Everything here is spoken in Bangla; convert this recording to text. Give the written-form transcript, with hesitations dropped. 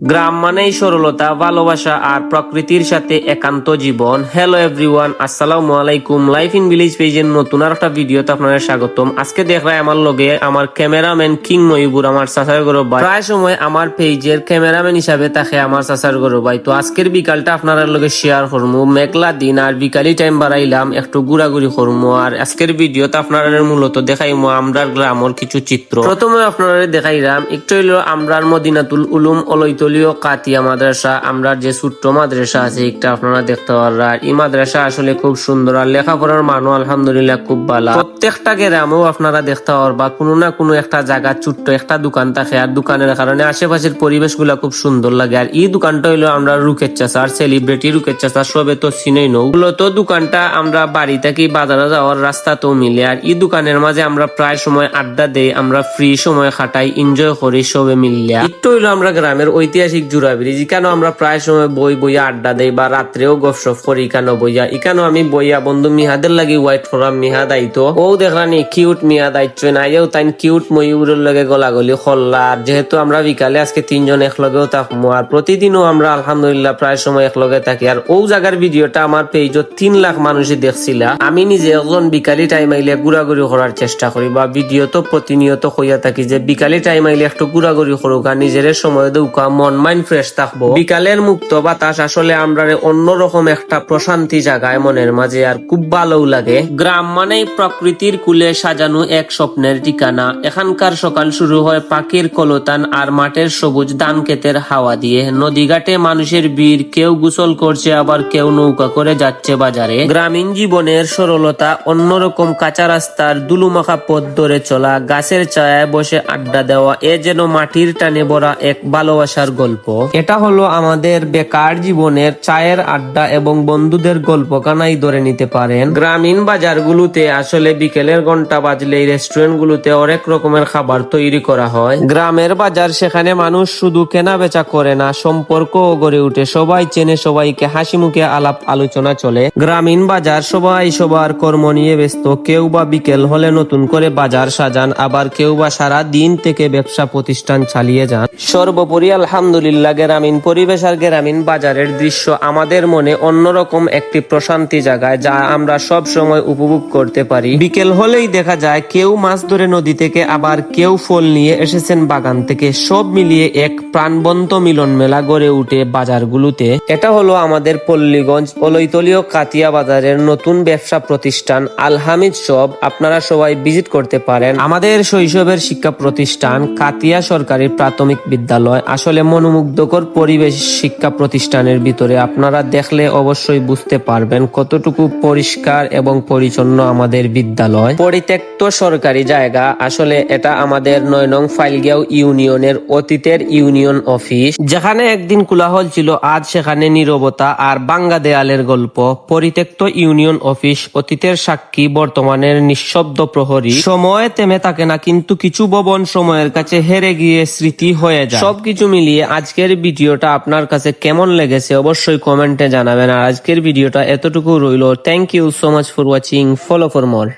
গ্রাম মানেই সরলতা, ভালোবাসা আর প্রকৃতির সাথে একান্ত জীবন। হ্যালো এভরিওয়ান, আসসালামু আলাইকুম। লাইফ ইন ভিলেজ পেজের নতুন আর একটা ভিডিওতে আপনাদের স্বাগতম। আজকে দেখলাম আমার লগে আমার ক্যামেরাম্যান কিং মহিবুর, আমার চাচার গরু ভাই। প্রায় সময় আমার পেজের ক্যামেরাম্যান হিসাবে থাকে আমার চাচার গরু ভাই। তো আজকের বিকালটা আপনাদের লগে শেয়ার করবো। মেঘলা দিন আর বিকালি টাইম বাড়াইলাম, একটু ঘুরাঘুরি করবো। আর আজকের ভিডিওতে আপনাদের মূলত দেখাইমো আমরার গ্রামের কিছু চিত্র। প্রথমে আপনাদের দেখাইলাম একটু হইলো আমরার মদিনাতুল উলুম অলৈতলীয় কাতিয়া মাদ্রাসা। আমরা যে ছোট্ট মাদ্রাসা আছে একটা আপনারা দেখতে পারবেন। এই মাদ্রাসা আসলে খুব সুন্দর আর লেখাপড়ার মানও আলহামদুলিল্লাহ খুব ভালো। প্রত্যেকটা গ্রামেও আপনারা দেখতে পারবা কোনো না কোনো একটা জায়গা ছোট্ট একটা দোকান থাকে, আর দোকানের কারণে আশেপাশের পরিবেশ গুলা খুব সুন্দর লাগে। আর এই দোকানটা হইলো আমরা রুকের চাষার সেলিব্রিটি রুকের চাষা সবে তো চিনেই নৌ। মূলত দোকানটা আমরা বাড়ি থেকে বাজারে যাওয়ার রাস্তা তো মিলে। আর এই দোকানের মাঝে আমরা প্রায় সময় আড্ডা দেই, আমরা ফ্রি সময় খাটাই, এনজয় করি সবে মিললে। একটু হইলো আমরা গ্রামের ঐতিহাসিক জুড়া ব্রিজ, এখানে আমরা প্রায় সময় বইয়া আড্ডা দেই বা রাত্রেও গপসপ করি। এখানে বইয়া এখানেও আমি বইয়া বন্ধু মিহাদের লাগি ওয়াইট করাম। মিহা দায়িত্ব ও দেখলানি কিউট মিয়া দায়িত্ব নাইও তাই কিউট ময়ূরের লগে গলাগলি খল্লা। আর যেহেতু আমরা বিকালে আজকে তিনজন একলগেও থাকবো, আর প্রতিদিনও আমরা আলহামদুলিল্লাহ প্রায় সময় একলগে থাকি। আর ও জায়গার ভিডিওটা আমার পেজত 3 লাখ মানুষই দেখছিল। আমি নিজে একজন বিকালি টাইম আইলে ঘুরাঘুরি করার চেষ্টা করি বা ভিডিও তো প্রতিনিয়ত হইয়া থাকি যে বিকালি টাইম আইলে একটু ঘুরাঘুরি করুক আর নিজের সময় দৌকা, মন মাইন্ড ফ্রেশ থাকবো। বিকালের মুক্ত বাতাস আসলে আমরা অন্যরকম একটা প্রশান্তি জাগায় মনের মাঝে, আর খুব ভালো লাগে। গ্রাম মানেই প্রকৃতির কুলে সাজানো এক স্বপ্নের ঠিকানা। এখানকার সকাল শুরু হয় পাখির কলতান আর মাঠের সবুজ ধান ক্ষেতের হাওয়া দিয়ে। নদীঘাটে মানুষের ভিড়, কেউ গোসল করছে আবার কেউ নৌকা করে যাচ্ছে বাজারে। গ্রামীণ জীবনের সরলতা অন্যরকম। কাঁচা রাস্তার দুলুমাখা পথ ধরে চলা, গাছের ছায়ায় বসে আড্ডা দেওয়া, এ যেন মাটির টানে ভরা এক ভালোবাসার গল্প। এটা হলো আমাদের বেকার জীবনের চায়ের আড্ডা এবং বন্ধুদের গল্প কানাই ধরে নিতে পারেন। গ্রামীণ বাজারগুলোতে আসলে বিকেলের ঘন্টা বাজলেই রেস্টুরেন্ট গুলোতে অনেক রকমের খাবার তৈরি করা হয়। গ্রামের বাজার, সেখানে মানুষ শুধু কেনা বেচা করে না, সম্পর্কও গড়ে উঠে। সবাই চেনে সবাইকে, হাসি মুখে আলাপ আলোচনা চলে। গ্রামীণ বাজার সবাই সবার কর্ম নিয়ে ব্যস্ত। কেউ বা বিকেল হলে নতুন করে বাজার সাজান, আবার কেউ বা সারা দিন থেকে ব্যবসা প্রতিষ্ঠান চালিয়ে যান। সর্বোপরি আলহামদুলিল্লাহ গ্রামীণ পরিবেশ আর গ্রামীণ বাজারের দৃশ্য আমাদের মনে অন্যরকম একটি প্রশান্তি জাগায়, যা আমরা সব সময় উপভোগ করতে পারি। বিকেল হলেই দেখা যায় কেউ মাছ ধরে নদী থেকে, আবার কেউ ফল নিয়ে এসেছেন বাগান থেকে। সব মিলিয়ে এক প্রাণবন্ত মিলন মেলা গড়ে উঠে বাজারগুলোতে। এটা হলো আমাদের পল্লীগঞ্জ অলৈতলীয় কাতিয়া বাজারের নতুন ব্যবসা প্রতিষ্ঠান আল হামিদ শপ। আপনারা সবাই ভিজিট করতে পারেন। আমাদের শৈশবের শিক্ষা প্রতিষ্ঠান কাতিয়া সরকারি প্রাথমিক বিদ্যালয় আসলে মনোমুগ্ধকর পরিবেশ। শিক্ষা প্রতিষ্ঠানের ভিতরে আপনারা দেখলে অবশ্যই বুঝতে পারবেন কতটুকু পরিষ্কার এবং পরিচ্ছন্ন আমাদের বিদ্যালয়। পরিত্যক্ত সরকারি জায়গা আসলে এটা আমাদের 9 নং ফাইলগাঁও ইউনিয়নের অতীতের ইউনিয়ন অফিস, যেখানে একদিন কোলাহল ছিল, আজ সেখানে নীরবতা আর বাঙ্গা দেয়ালের গল্প। পরিত্যক্ত ইউনিয়ন অফিস অতীতের সাক্ষী, বর্তমানের নিঃশব্দ প্রহরী। সময় থেমে থাকে না, কিন্তু কিছু ভবন সময়ের কাছে হেরে গিয়ে স্মৃতি হয়ে যায়। সবকিছু মিলিয়ে আজকের ভিডিওটা আপনার কাছে কেমন লেগেছে অবশ্যই কমেন্টে জানাবেন। আর আজকের ভিডিওটা এতটুকু রইল। Thank you so much for watching. Follow for more.